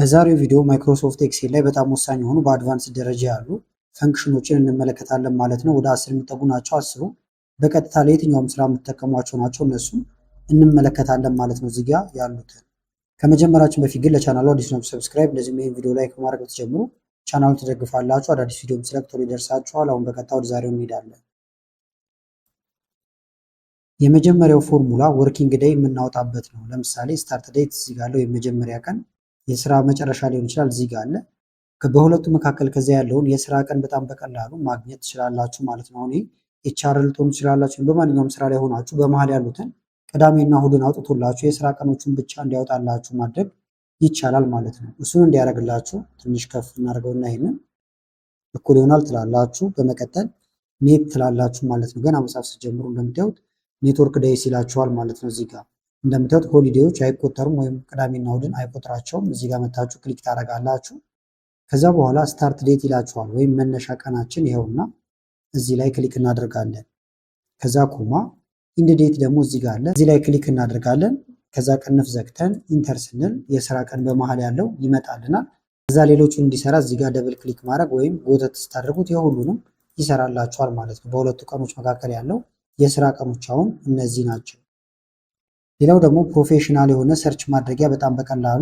በዛሬው ቪዲዮ ማይክሮሶፍት ኤክሴል ላይ በጣም ወሳኝ የሆኑ በአድቫንስ ደረጃ ያሉ ፈንክሽኖችን እንመለከታለን ማለት ነው። ወደ 10 የሚጠጉ ናቸው። 10ሩ በቀጥታ ለየትኛውም ስራ የምትጠቀሟቸው ናቸው። እነሱም እንመለከታለን ማለት ነው። እዚህ ጋር ያሉትን ከመጀመራችን በፊት ግን ለቻናሉ አዲስ ነው ሰብስክራይብ፣ እንደዚሁም ይህን ቪዲዮ ላይክ በማድረግ ብትጀምሩ ቻናሉን ትደግፋላችሁ። አዳዲስ ቪዲዮም ስለቅ ቶሎ ይደርሳችኋል። አሁን በቀጥታ ወደ ዛሬው እንሄዳለን። የመጀመሪያው ፎርሙላ ወርኪንግ ዴይ የምናወጣበት ነው። ለምሳሌ ስታርት ዴት እዚህ ጋር አለው። የመጀመሪያ ቀን የስራ መጨረሻ ሊሆን ይችላል። እዚህ ጋር አለ። በሁለቱ መካከል ከዚያ ያለውን የስራ ቀን በጣም በቀላሉ ማግኘት ትችላላችሁ ማለት ነው። አሁን ኤችአር ልትሆኑ ትችላላችሁ። በማንኛውም ስራ ላይ ሆናችሁ በመሀል ያሉትን ቅዳሜና እሁድን አውጥቶላችሁ የስራ ቀኖችን ብቻ እንዲያወጣላችሁ ማድረግ ይቻላል ማለት ነው። እሱን እንዲያደርግላችሁ ትንሽ ከፍ እናደርገውና ይሄንን እኩል ይሆናል ትላላችሁ። በመቀጠል ኔት ትላላችሁ ማለት ነው። ገና መጻፍ ስትጀምሩ እንደምታዩት ኔትወርክ ዴይስ ይላችኋል ማለት ነው። እዚህ ጋር እንደምታዩት ሆሊዴዎች አይቆጠሩም ወይም ቅዳሜና እሁድን አይቆጥራቸውም። እዚህ ጋር መታችሁ ክሊክ ታደርጋላችሁ። ከዛ በኋላ ስታርት ዴት ይላችኋል ወይም መነሻ ቀናችን ይኸውና እዚህ ላይ ክሊክ እናደርጋለን። ከዛ ኮማ ኢንድ ዴት ደግሞ እዚህ ጋር አለ። እዚህ ላይ ክሊክ እናደርጋለን። ከዛ ቅንፍ ዘግተን ኢንተር ስንል የስራ ቀን በመሃል ያለው ይመጣልናል። ከዛ ሌሎቹን እንዲሰራ እዚህ ጋር ደብል ክሊክ ማድረግ ወይም ጎተት ስታደርጉት የሁሉንም ይሰራላችኋል ማለት ነው። በሁለቱ ቀኖች መካከል ያለው የስራ ቀኖች አሁን እነዚህ ናቸው። ሌላው ደግሞ ፕሮፌሽናል የሆነ ሰርች ማድረጊያ በጣም በቀላሉ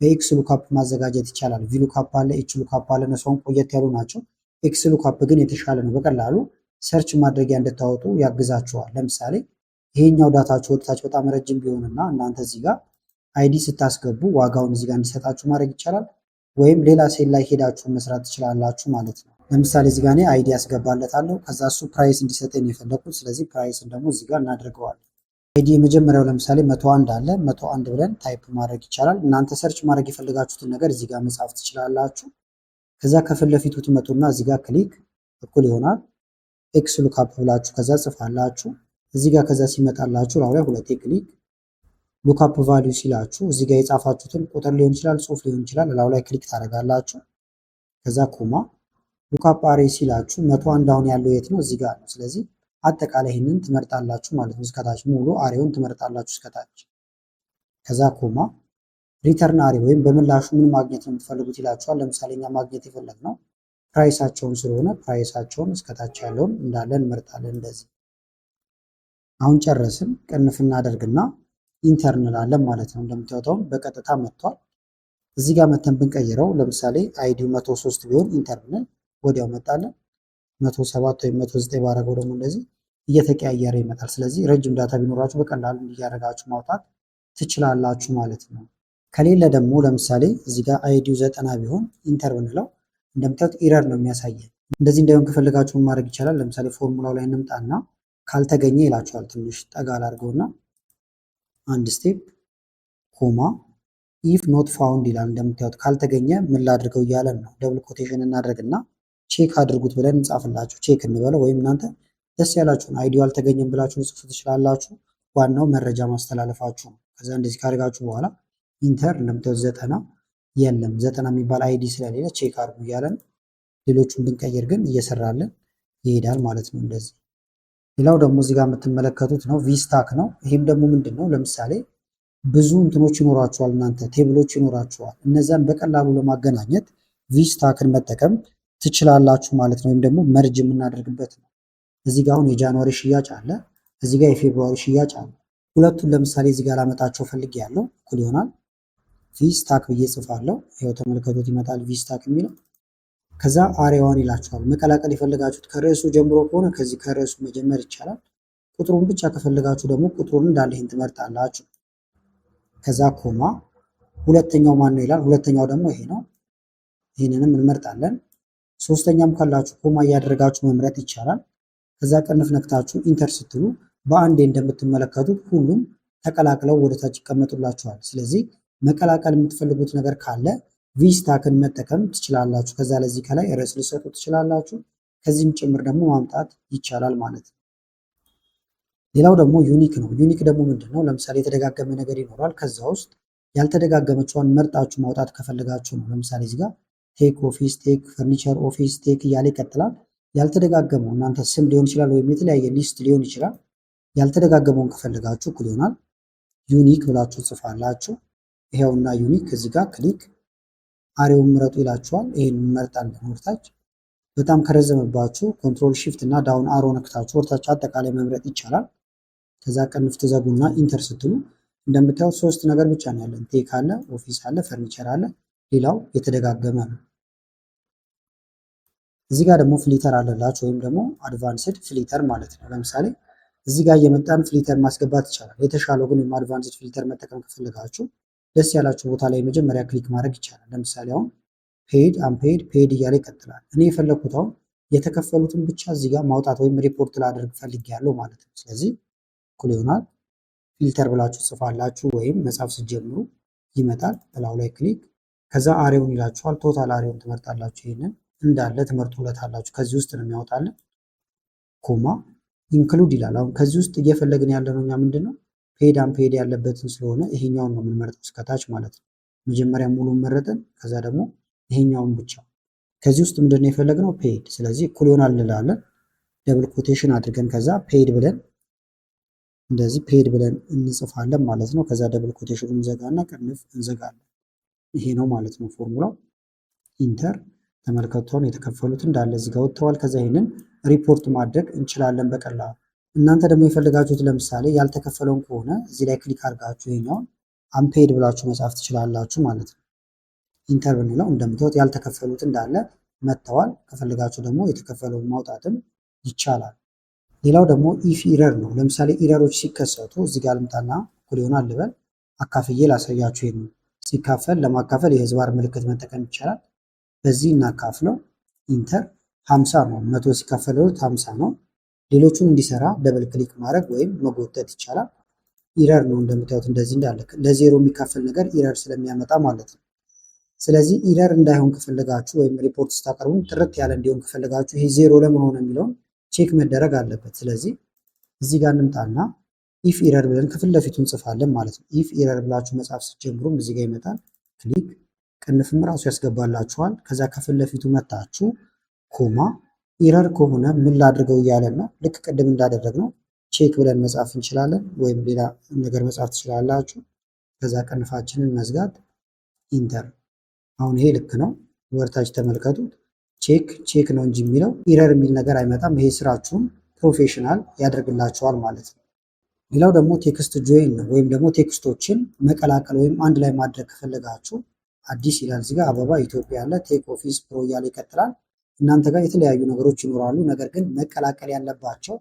በኤክስ ሉካፕ ማዘጋጀት ይቻላል። ቪ ሉካፕ አለ፣ ኤች ሉካፕ አለ። እነሱ ቆየት ያሉ ናቸው። ኤክስ ሉካፕ ግን የተሻለ ነው። በቀላሉ ሰርች ማድረጊያ እንድታወጡ ያግዛችኋል። ለምሳሌ ይሄኛው ዳታችሁ ወጥታችሁ በጣም ረጅም ቢሆንና እናንተ እዚህ ጋር አይዲ ስታስገቡ ዋጋውን እዚህ ጋር እንዲሰጣችሁ ማድረግ ይቻላል። ወይም ሌላ ሴል ላይ ሄዳችሁ መስራት ትችላላችሁ ማለት ነው። ለምሳሌ እዚህ ጋር እኔ አይዲ ያስገባለታለሁ። ከዛ እሱ ፕራይስ እንዲሰጠኝ የፈለኩት፣ ስለዚህ ፕራይስን ደግሞ እዚህ ጋር እናደርገዋለን። አይዲ የመጀመሪያው ለምሳሌ 101 አለ። 101 ብለን ታይፕ ማድረግ ይቻላል። እናንተ ሰርች ማድረግ የፈለጋችሁትን ነገር እዚህ ጋር መጻፍ ትችላላችሁ። ከዛ ከፊት ለፊቱ ትመጡና እዚህ ጋር ክሊክ እኩል ይሆናል ኤክስ ሉካፕ ብላችሁ ከዛ ጽፋላችሁ። እዚህ ጋር ከዛ ሲመጣላችሁ ላው ላይ ሁለቴ ክሊክ ሉካፕ ቫልዩ ሲላችሁ እዚህ ጋር የጻፋችሁትን ቁጥር ሊሆን ይችላል፣ ጽሁፍ ሊሆን ይችላል። ላው ላይ ክሊክ ታደርጋላችሁ። ከዛ ኮማ ሉካፕ አሬ ሲላችሁ 101 አሁን ያለው የት ነው? እዚህ ጋር ነው። ስለዚህ አጠቃላይ ይህንን ትመርጣላችሁ ማለት ነው። እስከታች ሙሉ አሬውን ትመርጣላችሁ እስከታች። ከዛ ኮማ ሪተርን አሬ ወይም በምላሹ ምን ማግኘት ነው የምትፈልጉት ይላችኋል። ለምሳሌ እኛ ማግኘት የፈለግነው ፕራይሳቸውን ስለሆነ ፕራይሳቸውን እስከታች ያለውን እንዳለ እንመርጣለን። እንደዚህ አሁን ጨረስን። ቅንፍ እናደርግና ኢንተር እንላለን ማለት ነው። እንደምታዩት በቀጥታ መጥቷል። እዚህ ጋር መተን ብንቀይረው ለምሳሌ አይዲው 103 ቢሆን ኢንተር ብለን ወዲያው መጣለን። 107 ወይም 109 ባረገው ደግሞ እንደዚህ እየተቀያየረ ይመጣል። ስለዚህ ረጅም ዳታ ቢኖራችሁ በቀላሉ እያደረጋችሁ ማውጣት ትችላላችሁ ማለት ነው። ከሌለ ደግሞ ለምሳሌ እዚህ ጋር አይዲው 90 ቢሆን ኢንተር ብንለው እንደምታዩት ኢረር ነው የሚያሳየን። እንደዚህ እንዳይሆን ከፈለጋችሁ ማድረግ ይቻላል። ለምሳሌ ፎርሙላው ላይ እንምጣና ካልተገኘ ይላችኋል። ትንሽ ጠጋ አድርገውና አንድ ስቴፕ ኮማ ኢፍ ኖት ፋውንድ ይላል። እንደምታዩት ካልተገኘ ምን ላድርገው እያለን ነው። ደብል ኮቴሽን እናደርግና ቼክ አድርጉት ብለን እንጻፍላችሁ። ቼክ እንበለው ወይም እናንተ ደስ ያላችሁን አይዲዮ አልተገኘም ብላችሁ ጽፉ ትችላላችሁ። ዋናው መረጃ ማስተላለፋችሁ ነው። ከዛ እንደዚህ ካደርጋችሁ በኋላ ኢንተር እንደምታዩት 90 የለም 90 የሚባል አይዲ ስለሌለ ቼክ አድርጉ እያለን ሌሎቹን ብንቀይር ግን እየሰራልን ይሄዳል ማለት ነው። እንደዚህ ሌላው ደግሞ እዚህ ጋር የምትመለከቱት ነው ቪስታክ ነው። ይህም ደግሞ ምንድን ነው? ለምሳሌ ብዙ እንትኖች ይኖራችኋል፣ እናንተ ቴብሎች ይኖራችኋል። እነዚያን በቀላሉ ለማገናኘት ቪስታክን መጠቀም ትችላላችሁ ማለት ነው። ወይም ደግሞ መርጅ የምናደርግበት ነው። እዚህ ጋር አሁን የጃንዋሪ ሽያጭ አለ፣ እዚህ ጋር የፌብሩዋሪ ሽያጭ አለ። ሁለቱን ለምሳሌ እዚህ ጋር ላመጣቸው ፈልጌ ያለው እኩል ይሆናል ቪስታክ ብዬ ጽፋለሁ። ይኸው ተመልከቱት ይመጣል ቪስታክ የሚለው። ከዛ አሬዋን ይላችኋል። መቀላቀል የፈለጋችሁት ከርዕሱ ጀምሮ ከሆነ ከዚህ ከርዕሱ መጀመር ይቻላል። ቁጥሩን ብቻ ከፈለጋችሁ ደግሞ ቁጥሩን እንዳለ ይህን ትመርጣላችሁ። ከዛ ኮማ ሁለተኛው ማን ነው ይላል። ሁለተኛው ደግሞ ይሄ ነው። ይህንንም እንመርጣለን። ሶስተኛም ካላችሁ ኮማ እያደረጋችሁ መምረጥ ይቻላል። ከዛ ቅንፍ ነክታችሁ ኢንተር ስትሉ በአንዴ እንደምትመለከቱት ሁሉም ተቀላቅለው ወደታች ይቀመጡላችኋል። ስለዚህ መቀላቀል የምትፈልጉት ነገር ካለ ቪስታክን መጠቀም ትችላላችሁ። ከዛ ለዚህ ከላይ ርዕስ ልሰጡ ትችላላችሁ። ከዚህም ጭምር ደግሞ ማምጣት ይቻላል ማለት ነው። ሌላው ደግሞ ዩኒክ ነው። ዩኒክ ደግሞ ምንድን ነው? ለምሳሌ የተደጋገመ ነገር ይኖራል። ከዛ ውስጥ ያልተደጋገመችዋን መርጣችሁ ማውጣት ከፈለጋችሁ ነው። ለምሳሌ እዚህ ጋር ቴክ ኦፊስ፣ ቴክ ፈርኒቸር ኦፊስ፣ ቴክ እያለ ይቀጥላል። ያልተደጋገመው እናንተ ስም ሊሆን ይችላል ወይም የተለያየ ሊስት ሊሆን ይችላል። ያልተደጋገመውን ከፈለጋችሁ እኩል ይሆናል ዩኒክ ብላችሁ ጽፋላችሁ። ይሄውና ዩኒክ እዚህ ጋር ክሊክ አሬውን ምረጡ ይላችኋል። ይህን እንመርጣለን ወርታች። በጣም ከረዘመባችሁ ኮንትሮል ሺፍት እና ዳውን አሮ ነክታችሁ ወርታች አጠቃላይ መምረጥ ይቻላል። ከዛ ቅንፍ ትዘጉና ኢንተር ስትሉ እንደምታዩት 3 ነገር ብቻ ነው ያለን። ቴክ አለ፣ ኦፊስ አለ፣ ፈርኒቸር አለ። ሌላው የተደጋገመ ነው። እዚህ ጋር ደግሞ ፍሊተር አለላችሁ ወይም ደግሞ አድቫንስድ ፍሊተር ማለት ነው። ለምሳሌ እዚህ ጋር እየመጣን ፍሊተር ማስገባት ይቻላል። የተሻለው ግን ወይም አድቫንስድ ፍሊተር መጠቀም ከፈለጋችሁ ደስ ያላችሁ ቦታ ላይ መጀመሪያ ክሊክ ማድረግ ይቻላል። ለምሳሌ አሁን ፔድ አንፔድ ፔድ እያለ ይቀጥላል። እኔ የፈለኩት አሁን የተከፈሉትን ብቻ እዚህ ጋር ማውጣት ወይም ሪፖርት ላደርግ ፈልጌያለሁ ማለት ነው። ስለዚህ እኩል ይሆናል ፊልተር ብላችሁ ጽፋላችሁ ወይም መጻፍ ስትጀምሩ ይመጣል። በላዩ ላይ ክሊክ ከዛ አሬውን ይላችኋል። ቶታል አሬውን ትመርጣላችሁ። ይህንን እንዳለ ትመርጡለታላችሁ። ከዚህ ውስጥ ነው የሚያወጣልን። ኮማ ኢንክሉድ ይላል። አሁን ከዚህ ውስጥ እየፈለግን ያለነው እኛ ምንድን ነው ፔድ አንፔድ ያለበትን ስለሆነ ይሄኛውን ነው የምንመርጠው እስከታች ማለት ነው። መጀመሪያ ሙሉ መረጥን፣ ከዛ ደግሞ ይሄኛውን ብቻ። ከዚህ ውስጥ ምንድን ነው የፈለግነው ፔድ። ስለዚህ እኩል ይሆናል እንላለን። ደብል ኮቴሽን አድርገን ከዛ ፔድ ብለን እንደዚህ ፔድ ብለን እንጽፋለን ማለት ነው። ከዛ ደብል ኮቴሽን እንዘጋና ቅንፍ እንዘጋለን። ይሄ ነው ማለት ነው ፎርሙላው። ኢንተር ተመልከቱን የተከፈሉት እንዳለ እዚህ ጋር ወጥተዋል። ከዛ ይሄንን ሪፖርት ማድረግ እንችላለን በቀላሉ። እናንተ ደግሞ የፈለጋችሁት ለምሳሌ ያልተከፈለውን ከሆነ እዚህ ላይ ክሊክ አድርጋችሁ ይሄኛውን አንፔድ ብላችሁ መጻፍ ትችላላችሁ ማለት ነው። ኢንተር ብንለው እንደምታዩት ያልተከፈሉት እንዳለ መጥተዋል። ከፈለጋችሁ ደግሞ የተከፈለውን ማውጣትም ይቻላል። ሌላው ደግሞ ኢፍ ኢረር ነው። ለምሳሌ ኢረሮች ሲከሰቱ እዚህ ጋር ልምጣና እኩል ይሆናል ልበል። አካፍዬ ላሳያችሁ። ይሄን ሲካፈል ለማካፈል የህዝባር ምልክት መጠቀም ይቻላል። በዚህ እናካፍለው። ኢንተር 50 ነው። 100 ሲካፈል 50 ነው። ሌሎቹን እንዲሰራ ደብል ክሊክ ማድረግ ወይም መጎተት ይቻላል። ኢረር ነው እንደምታዩት እንደዚህ እንዳለ ለዜሮ የሚካፈል ነገር ኢረር ስለሚያመጣ ማለት ነው። ስለዚህ ኢረር እንዳይሆን ከፈለጋችሁ ወይም ሪፖርት ስታቀርቡ ጥርት ያለ እንዲሆን ከፈለጋችሁ ይሄ ዜሮ ለምን ሆነ የሚለውን ቼክ መደረግ አለበት። ስለዚህ እዚህ ጋር እንምጣና ኢፍ ኢረር ብለን ከፊት ለፊቱ እንጽፋለን ማለት ነው። ኢፍ ኢረር ብላችሁ መጻፍ ስትጀምሩም እዚህ ጋር ይመጣል። ክሊክ ቅንፍም ራሱ ያስገባላችኋል። ከዛ ከፊት ለፊቱ መታችሁ ኮማ ኢረር ከሆነ ምን ላድርገው እያለን ነው። ልክ ቅድም እንዳደረግነው ቼክ ብለን መጻፍ እንችላለን፣ ወይም ሌላ ነገር መጻፍ ትችላላችሁ። ከዛ ቅንፋችንን መዝጋት ኢንተር። አሁን ይሄ ልክ ነው። ወርታች ተመልከቱት። ቼክ ነው እንጂ የሚለው ኢረር የሚል ነገር አይመጣም። ይሄ ስራችሁን ፕሮፌሽናል ያደርግላችኋል ማለት ነው። ሌላው ደግሞ ቴክስት ጆይን ነው፣ ወይም ደግሞ ቴክስቶችን መቀላቀል ወይም አንድ ላይ ማድረግ ከፈለጋችሁ አዲስ ይላል እዚህ ጋር አበባ ኢትዮጵያ ያለ ቴክ ኦፊስ ፕሮ እያለ ይቀጥላል። እናንተ ጋር የተለያዩ ነገሮች ይኖራሉ፣ ነገር ግን መቀላቀል ያለባቸው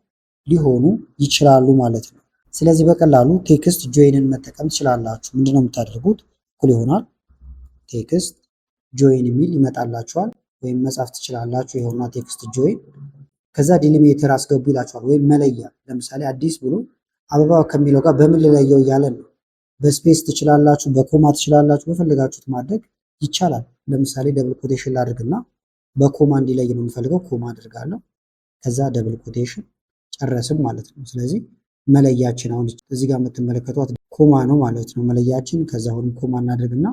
ሊሆኑ ይችላሉ ማለት ነው። ስለዚህ በቀላሉ ቴክስት ጆይንን መጠቀም ትችላላችሁ። ምንድነው የምታደርጉት? እኩል ይሆናል ቴክስት ጆይን የሚል ይመጣላችኋል፣ ወይም መጻፍ ትችላላችሁ። ይኸውና ቴክስት ጆይን። ከዛ ዲሊሜተር አስገቡ ይላችኋል፣ ወይም መለያ። ለምሳሌ አዲስ ብሎ አበባ ከሚለው ጋር በምን ልለየው እያለን ነው። በስፔስ ትችላላችሁ፣ በኮማ ትችላላችሁ፣ በፈለጋችሁት ማድረግ ይቻላል። ለምሳሌ ደብል ኮቴሽን ላድርግና በኮማ እንዲለይ ነው የምፈልገው። ኮማ አድርጋለሁ። ከዛ ደብል ኮቴሽን ጨረስም ማለት ነው። ስለዚህ መለያችን አሁን እዚህ ጋር የምትመለከቷት ኮማ ነው ማለት ነው መለያችን። ከዛ አሁንም ኮማ እናድርግና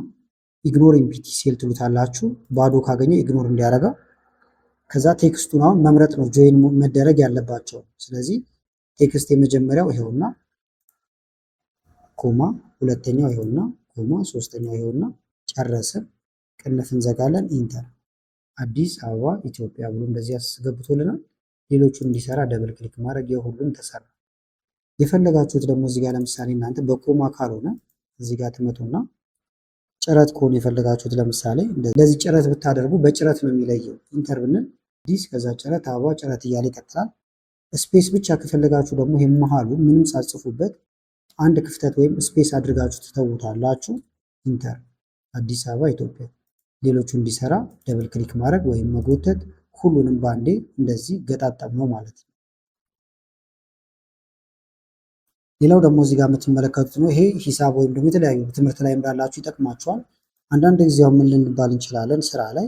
ኢግኖር ኢምፒቲ ሴል ትሉታላችሁ። ባዶ ካገኘ ኢግኖር እንዲያደርገው። ከዛ ቴክስቱን አሁን መምረጥ ነው ጆይን መደረግ ያለባቸው። ስለዚህ ቴክስት የመጀመሪያው ይሄውና ኮማ፣ ሁለተኛው ይሄውና ኮማ፣ ሶስተኛው ይሄውና ጨረስን። ቅንፍ እንዘጋለን። ኢንተር። አዲስ አበባ ኢትዮጵያ ብሎ እንደዚህ ያስገብቶልናል። ሌሎቹን እንዲሰራ ደብል ክሊክ ማድረግ የሁሉም ተሰራ። የፈለጋችሁት ደግሞ እዚህ ጋር ለምሳሌ እናንተ በኮማ ካልሆነ እዚህ ጋር ትመጡና ጭረት ከሆነ የፈለጋችሁት ለምሳሌ እንደዚህ ጭረት ብታደርጉ በጭረት ነው የሚለየው። ኢንተር ብንል አዲስ፣ ከዛ ጭረት አበባ ጭረት እያለ ይቀጥላል። ስፔስ ብቻ ከፈለጋችሁ ደግሞ ይሄ መሃሉ ምንም ሳትጽፉበት አንድ ክፍተት ወይም ስፔስ አድርጋችሁ ትተውታላችሁ። ኢንተር። አዲስ አበባ ኢትዮጵያ። ሌሎቹ እንዲሰራ ደብል ክሊክ ማድረግ ወይም መጎተት፣ ሁሉንም ባንዴ እንደዚህ ገጣጠም ነው ማለት ነው። ሌላው ደግሞ እዚህ ጋር የምትመለከቱት ነው። ይሄ ሂሳብ ወይም ደግሞ የተለያዩ ትምህርት ላይ እንዳላችሁ ይጠቅማችኋል። አንዳንድ ጊዜው ምን ልንባል እንችላለን? ስራ ላይ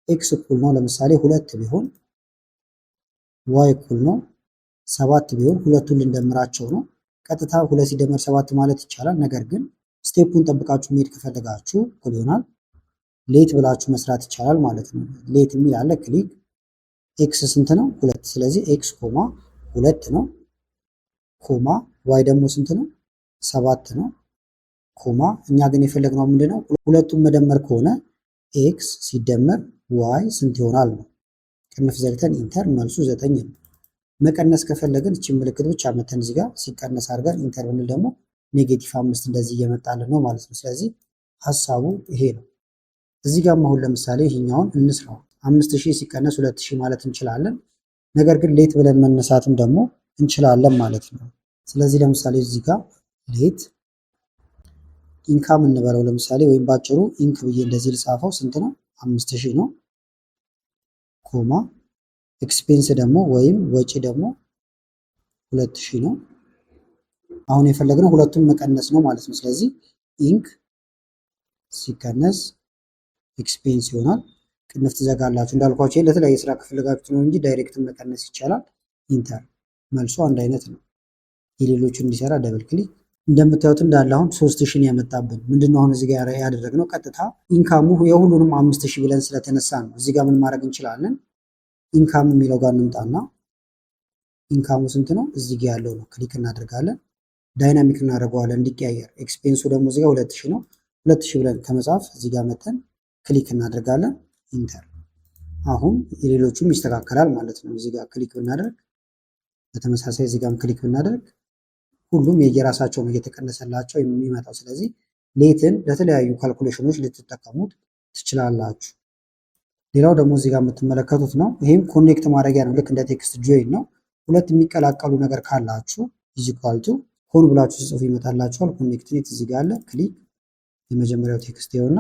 ኤክስ እኩል ነው ለምሳሌ 2 ቢሆን ዋይ እኩል ነው 7 ቢሆን ሁለቱን ልንደምራቸው ነው። ቀጥታ 2 ሲደመር 7 ማለት ይቻላል። ነገር ግን ስቴፑን ጠብቃችሁ መሄድ ከፈለጋችሁ እኩል ይሆናል ሌት ብላችሁ መስራት ይቻላል ማለት ነው። ሌት የሚል አለ። ክሊክ ኤክስ ስንት ነው? 2። ስለዚህ ኤክስ ኮማ 2 ነው ኮማ ዋይ ደግሞ ስንት ነው? 7 ነው ኮማ። እኛ ግን የፈለግነው ምንድነው? ሁለቱም መደመር ከሆነ ኤክስ ሲደመር ዋይ ስንት ይሆናል ነው። ቅንፍ ዘግተን ኢንተር መልሱ 9 ነው። መቀነስ ከፈለግን እቺ ምልክት ብቻ መተን እዚህ ጋር ሲቀነስ አድርገን ኢንተር ብንል ደግሞ -5 እንደዚህ እየመጣልን ነው ማለት ነው። ስለዚህ ሐሳቡ ይሄ ነው። እዚህ ጋር አሁን ለምሳሌ ይሄኛውን እንስራው 5000 ሲቀነስ 2000 ማለት እንችላለን። ነገር ግን ሌት ብለን መነሳትም ደግሞ እንችላለን ማለት ነው። ስለዚህ ለምሳሌ እዚህ ጋር ሌት ኢንካም እንበለው ለምሳሌ ወይም ባጭሩ ኢንክ ብዬ እንደዚህ ልጻፈው ስንት ነው 5000 ነው። ኮማ ኤክስፔንስ ደግሞ ወይም ወጪ ደግሞ 2000 ነው። አሁን የፈለግነው ሁለቱን መቀነስ ነው ማለት ነው። ስለዚህ ኢንክ ሲቀነስ ኤክስፔንስ ይሆናል። ቅንፍ ትዘጋላችሁ። እንዳልኳችሁ ለተለያየ ስራ ከፈለጋችሁ ነው እንጂ ዳይሬክትን መቀነስ ይቻላል። ኢንተር መልሶ አንድ አይነት ነው። የሌሎቹን እንዲሰራ ደብል ክሊክ። እንደምታዩት እንዳለ አሁን 3000 ያመጣብን ምንድነው? አሁን እዚህ ጋር ያደረግነው ቀጥታ ኢንካሙ የሁሉንም 5000 ብለን ስለተነሳ ነው። እዚህ ጋር ምን ማድረግ እንችላለን? ኢንካም የሚለው ጋር እንምጣና ኢንካሙ ስንት ነው? እዚህ ጋር ያለው ነው። ክሊክ እናደርጋለን። ዳይናሚክ እናደርገዋለን እንዲቀያየር። ኤክስፔንሱ ደግሞ እዚህ ጋር 2000 ነው። 2000 ብለን ከመጻፍ እዚህ ጋር መተን ክሊክ እናደርጋለን። ኢንተር። አሁን የሌሎቹም ይስተካከላል ማለት ነው። እዚህ ጋር ክሊክ ብናደርግ በተመሳሳይ እዚህ ጋርም ክሊክ ብናደርግ ሁሉም የየራሳቸው ነው እየተቀነሰላቸው የሚመጣው። ስለዚህ ሌትን ለተለያዩ ካልኩሌሽኖች ልትጠቀሙት ትችላላችሁ። ሌላው ደግሞ እዚህ ጋር የምትመለከቱት ነው። ይህም ኮኔክት ማድረጊያ ነው። ልክ እንደ ቴክስት ጆይን ነው። ሁለት የሚቀላቀሉ ነገር ካላችሁ ኢዚኳልቱ ሆን ብላችሁ ጽሑፍ ይመጣላችኋል። ኮኔክት ኔት እዚህ ጋር አለ። ክሊክ የመጀመሪያው ቴክስት ይኸውና፣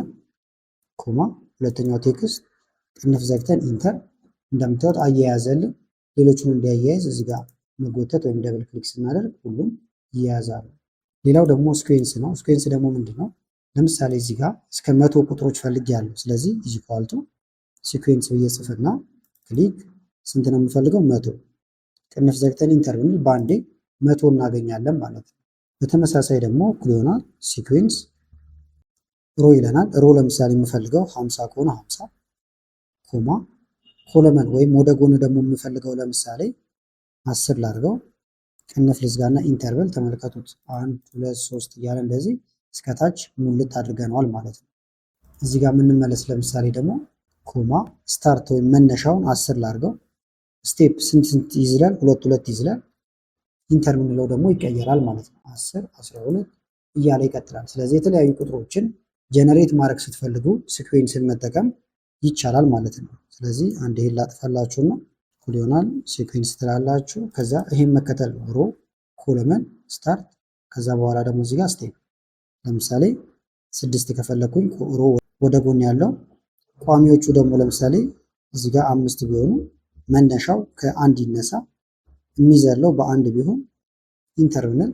ኮማ ሁለተኛው ቴክስት ቅንፍ ዘግተን ኢንተር። እንደምታዩት አያያዘልን። ሌሎቹን እንዲያያይዝ እዚህ ጋር መጎተት ወይም ደብል ክሊክ ስናደርግ ሁሉም ይያዛሉ። ሌላው ደግሞ ስኩዌንስ ነው። ስኩዌንስ ደግሞ ምንድን ነው? ለምሳሌ እዚህ ጋር እስከ 100 ቁጥሮች ፈልጌያለሁ። ስለዚህ ኢዚኳልቱ ሲኩዌንስ ብዬ ጽፍና ክሊክ ስንት ነው የምፈልገው? 100። ቅንፍ ዘግተን ኢንተር ብንል በአንዴ 100 እናገኛለን ማለት ነው። በተመሳሳይ ደግሞ እኩል ይሆናል ሲኩዌንስ ሮ ይለናል። ሮ ለምሳሌ የምፈልገው 50 ከሆነ 50 ኮማ ኮለመን ወይም ወደ ጎን ደግሞ የምፈልገው ለምሳሌ 10 ላድርገው። ቅንፍ ልዝጋና ኢንተርቨል ተመልከቱት። 1 2 3 እያለ እንደዚህ እስከታች ሙልት አድርገነዋል ማለት ነው። እዚህ ጋር የምንመለስ ለምሳሌ ደግሞ ኮማ ስታርት ወይም መነሻውን 10 ላድርገው። ስቴፕ ስንት ይዝላል? 2 2 ይዝላል። ኢንተር የምንለው ደግሞ ይቀየራል ማለት ነው። 10 12 እያለ ይቀጥላል። ስለዚህ የተለያዩ ቁጥሮችን ጀነሬት ማድረግ ስትፈልጉ ሲኩዌንስን መጠቀም ይቻላል ማለት ነው። ስለዚህ አንድ ይሄን ላጥፋላችሁና እኩል ይሆናል ሲኩዌንስ ትላላችሁ። ከዛ ይሄን መከተል ነው። ሮ ኮለመን ስታርት፣ ከዛ በኋላ ደግሞ እዚህ ጋር ስቴፕ። ለምሳሌ 6 ከፈለኩኝ ሮ ወደ ጎን ያለው ቋሚዎቹ ደግሞ ለምሳሌ እዚህ ጋር 5 ቢሆኑ መነሻው ከአንድ ይነሳ፣ የሚዘለው በአንድ ቢሆን ኢንተር ብንል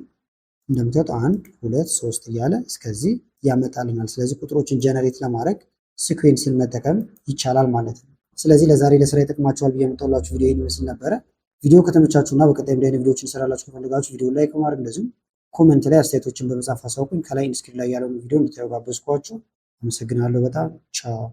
እንደምታዩት 1 2 3 እያለ እስከዚህ ያመጣልናል። ስለዚህ ቁጥሮችን ጀነሬት ለማድረግ ሲኩዌንስን መጠቀም ይቻላል ማለት ነው። ስለዚህ ለዛሬ ለስራ ይጠቅማችኋል ብዬ የምጠላችሁ ቪዲዮ ይህን ይመስል ነበረ። ቪዲዮ ከተመቻችሁና በቀጣይ እንዲህ አይነት ቪዲዮዎችን እንሰራላችሁ ከፈለጋችሁ ቪዲዮ ላይክ በማድረግ እንደዚሁም ኮመንት ላይ አስተያየቶችን በመጻፍ አሳውቁኝ። ከላይ ስክሪን ላይ ያለውን ቪዲዮ እንድታዩ ጋበዝኳችሁ። አመሰግናለሁ በጣም ቻው።